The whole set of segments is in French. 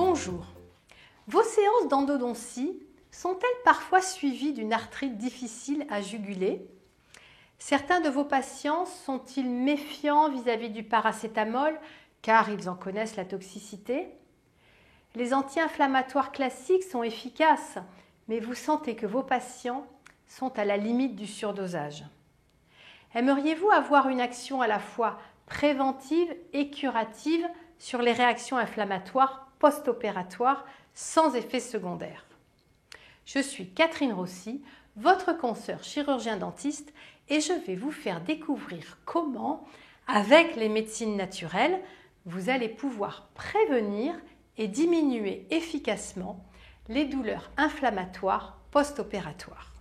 Bonjour. Vos séances d'endodontie sont-elles parfois suivies d'une arthrite difficile à juguler? Certains de vos patients sont-ils méfiants vis-à-vis du paracétamol car ils en connaissent la toxicité? Les anti-inflammatoires classiques sont efficaces, mais vous sentez que vos patients sont à la limite du surdosage. Aimeriez-vous avoir une action à la fois préventive et curative sur les réactions inflammatoires post-opératoires sans effet secondaire? Je suis Catherine Rossi, votre consoeur chirurgien-dentiste, et je vais vous faire découvrir comment, avec les médecines naturelles, vous allez pouvoir prévenir et diminuer efficacement les douleurs inflammatoires post-opératoires.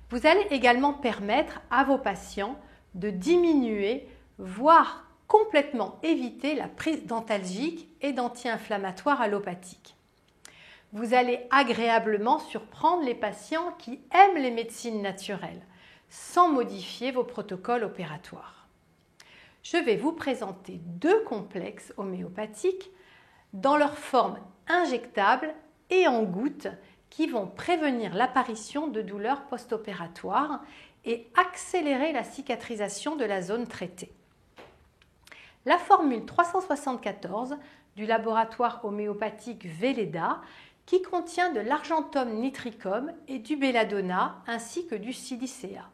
Vous allez également permettre à vos patients de diminuer, voire complètement éviter la prise d'antalgiques et d'anti-inflammatoires allopathiques. Vous allez agréablement surprendre les patients qui aiment les médecines naturelles, sans modifier vos protocoles opératoires. Je vais vous présenter deux complexes homéopathiques dans leur forme injectable et en gouttes qui vont prévenir l'apparition de douleurs post-opératoires et accélérer la cicatrisation de la zone traitée. La formule 374 du laboratoire homéopathique Velleda qui contient de l'argentum nitricum et du belladonna ainsi que du silicea.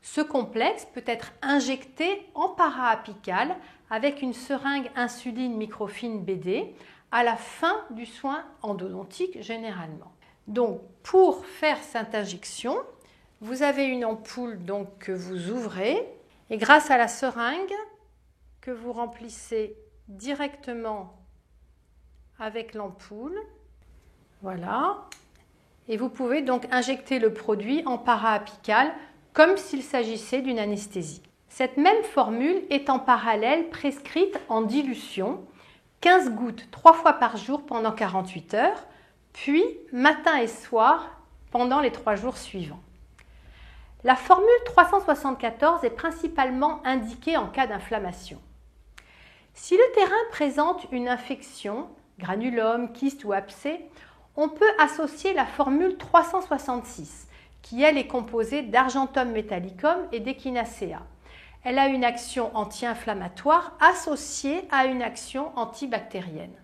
Ce complexe peut être injecté en para-apical avec une seringue insuline microfine BD à la fin du soin endodontique généralement. Donc pour faire cette injection, vous avez une ampoule que vous ouvrez et grâce à la seringue que vous remplissez directement avec l'ampoule, voilà, et vous pouvez donc injecter le produit en para-apical comme s'il s'agissait d'une anesthésie. Cette même formule est en parallèle prescrite en dilution, 15 gouttes 3 fois par jour pendant 48 heures, puis matin et soir pendant les 3 jours suivants. La formule 374 est principalement indiquée en cas d'inflammation. Si le terrain présente une infection, granulome, kyste ou abcès, on peut associer la formule 366, qui elle est composée d'argentum metallicum et d'échinacea. Elle a une action anti-inflammatoire associée à une action antibactérienne.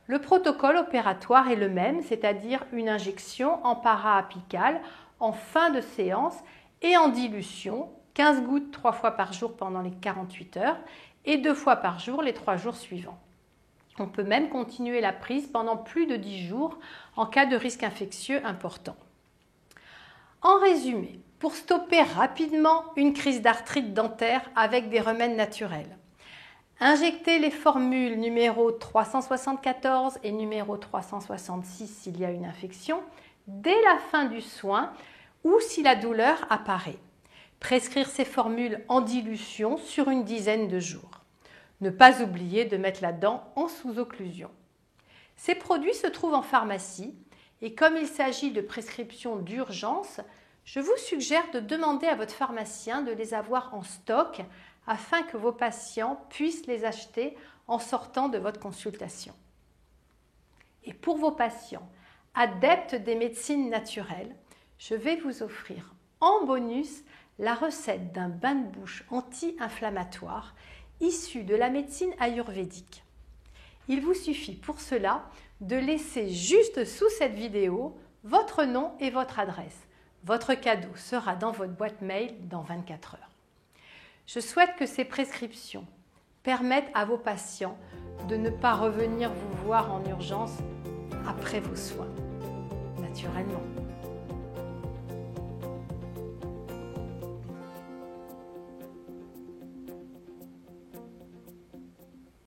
Le protocole opératoire est le même, c'est-à-dire une injection en para-apical en fin de séance et en dilution, 15 gouttes 3 fois par jour pendant les 48 heures et 2 fois par jour les 3 jours suivants. On peut même continuer la prise pendant plus de 10 jours en cas de risque infectieux important. En résumé, pour stopper rapidement une crise d'arthrite dentaire avec des remèdes naturels, injectez les formules numéro 374 et numéro 366 s'il y a une infection dès la fin du soin ou si la douleur apparaît. Prescrire ces formules en dilution sur une dizaine de jours. Ne pas oublier de mettre la dent en sous-occlusion. Ces produits se trouvent en pharmacie et comme il s'agit de prescriptions d'urgence, je vous suggère de demander à votre pharmacien de les avoir en stock afin que vos patients puissent les acheter en sortant de votre consultation. Et pour vos patients adeptes des médecines naturelles, je vais vous offrir en bonus la recette d'un bain de bouche anti-inflammatoire issu de la médecine ayurvédique. Il vous suffit pour cela de laisser juste sous cette vidéo votre nom et votre adresse. Votre cadeau sera dans votre boîte mail dans 24 heures. Je souhaite que ces prescriptions permettent à vos patients de ne pas revenir vous voir en urgence après vos soins, naturellement.